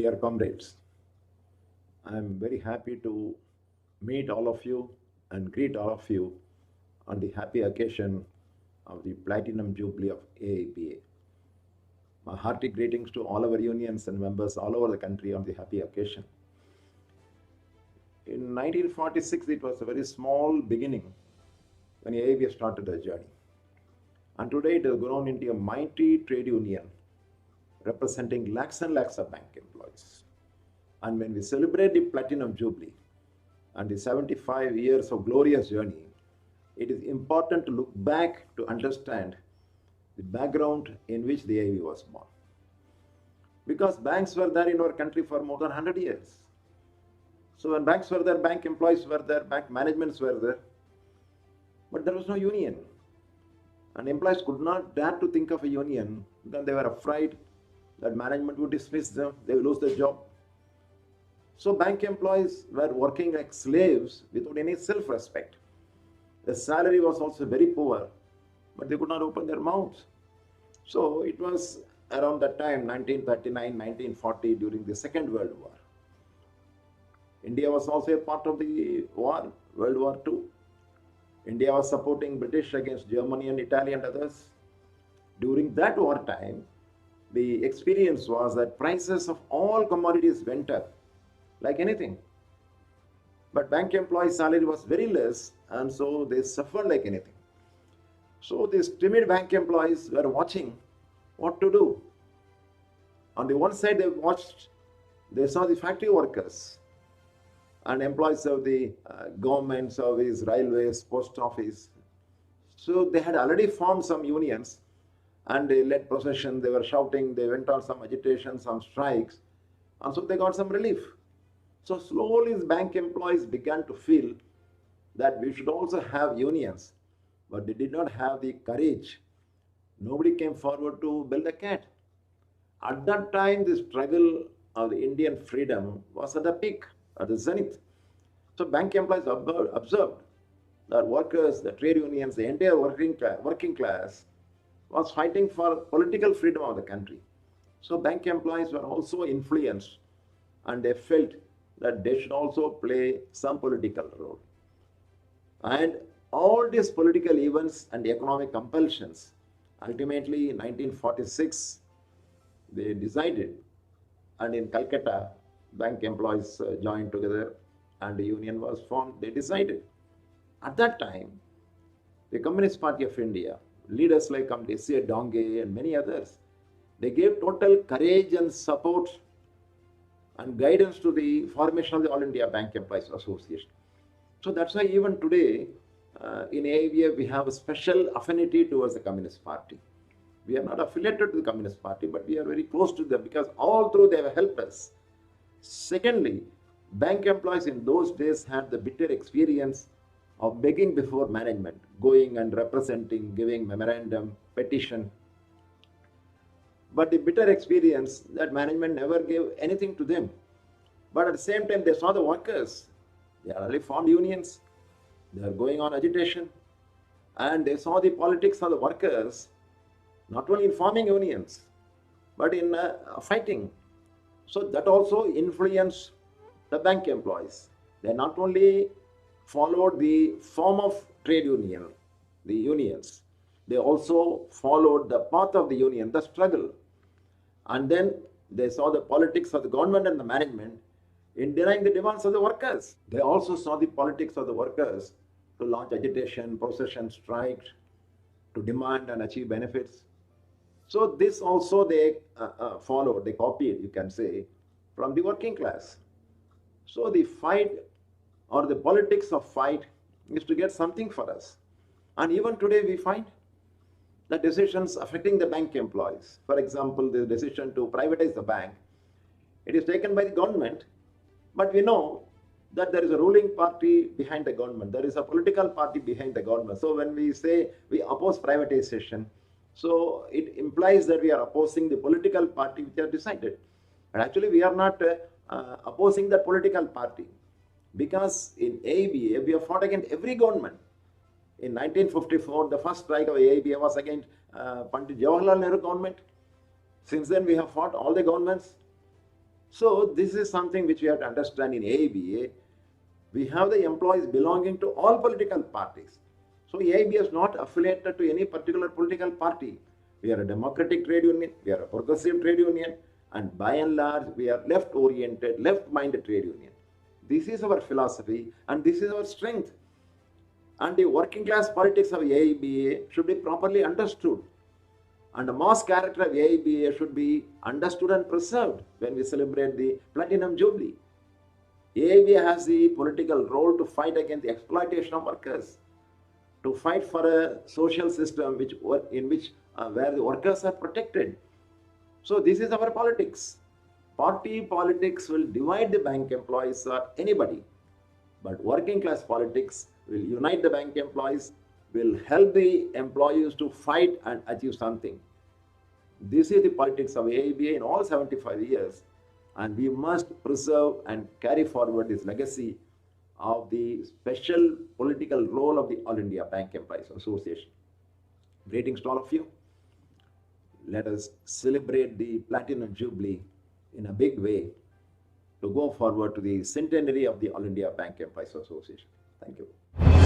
Dear comrades, I am very happy to meet all of you and greet all of you on the happy occasion of the Platinum Jubilee of AIBA. My hearty greetings to all our unions and members all over the country on the happy occasion. In 1946, it was a very small beginning when AIBA started a journey. And today it has grown into a mighty trade union representing lakhs and lakhs of bank employees. And when we celebrate the Platinum Jubilee and the 75 years of glorious journey, it is important to look back to understand the background in which the AIB was born. Because banks were there in our country for more than 100 years. So when banks were there, bank employees were there, bank managements were there, but there was no union. And employees could not dare to think of a union because they were afraid that management would dismiss them, they would lose their job. So bank employees were working like slaves without any self-respect. The salary was also very poor, but they could not open their mouths. So it was around that time, 1939, 1940, during the Second World War. India was also a part of the war, World War II. India was supporting British against Germany and Italy and others. During that wartime, the experience was that prices of all commodities went up like anything. But bank employees' salary was very less, and so they suffered like anything. So these timid bank employees were watching what to do. On the one side, they saw the factory workers and employees of the government service, railways, post office. So they had already formed some unions and they led procession, they were shouting, they went on some agitation, some strikes, and so they got some relief. So slowly the bank employees began to feel that we should also have unions, but they did not have the courage. Nobody came forward to build a cat. At that time, the struggle of the Indian freedom was at the peak, at the zenith. So bank employees observed that workers, the trade unions, the entire working class was fighting for political freedom of the country. So bank employees were also influenced and they felt that they should also play some political role. And all these political events and economic compulsions, ultimately in 1946, they decided, and in Calcutta, bank employees joined together and the union was formed. They decided. At that time, the Communist Party of India, leaders like S.A. Donge and many others, they gave total courage and support and guidance to the formation of the All India Bank Employees Association. So that's why even today, in AIBA, we have a special affinity towards the Communist Party. We are not affiliated to the Communist Party, but we are very close to them because all through they have helped us. Secondly, bank employees in those days had the bitter experience of begging before management, going and representing, giving memorandum, petition. But the bitter experience that management never gave anything to them. But at the same time, they saw the workers. They already formed unions. They are going on agitation. And they saw the politics of the workers, not only in forming unions, but in fighting. So that also influenced the bank employees. They not only followed the form of trade union, the unions, they also followed the path of the union, the struggle. And then they saw the politics of the government and the management in denying the demands of the workers. They also saw the politics of the workers to launch agitation, procession, strikes, to demand and achieve benefits. So this also they followed, they copied, you can say, from the working class. So the fight or the politics of fight is to get something for us. And even today we find the decisions affecting the bank employees. For example, the decision to privatize the bank, it is taken by the government, but we know that there is a ruling party behind the government. There is a political party behind the government. So when we say we oppose privatization, so it implies that we are opposing the political party which has decided. But actually we are not opposing the political party, because in AIBA we have fought against every government. In 1954, the first strike of AIBA was against Pandit Jawaharlal Nehru government. Since then we have fought all the governments. So this is something which we have to understand in AIBA. We have the employees belonging to all political parties. So AIBA is not affiliated to any particular political party. We are a democratic trade union, we are a progressive trade union, and by and large, we are left-oriented, left-minded trade union. This is our philosophy and this is our strength. And the working class politics of AIBA should be properly understood. And the mass character of AIBA should be understood and preserved when we celebrate the Platinum Jubilee. AIBA has the political role to fight against the exploitation of workers, to fight for a social system where the workers are protected. So this is our politics. Party politics will divide the bank employees or anybody, but working class politics will unite the bank employees, will help the employees to fight and achieve something. This is the politics of AIBA in all 75 years, and we must preserve and carry forward this legacy of the special political role of the All India Bank Employees Association. Greetings to all of you. Let us celebrate the Platinum Jubilee in a big way to go forward to the centenary of the All India Bank Employees Association. Thank you.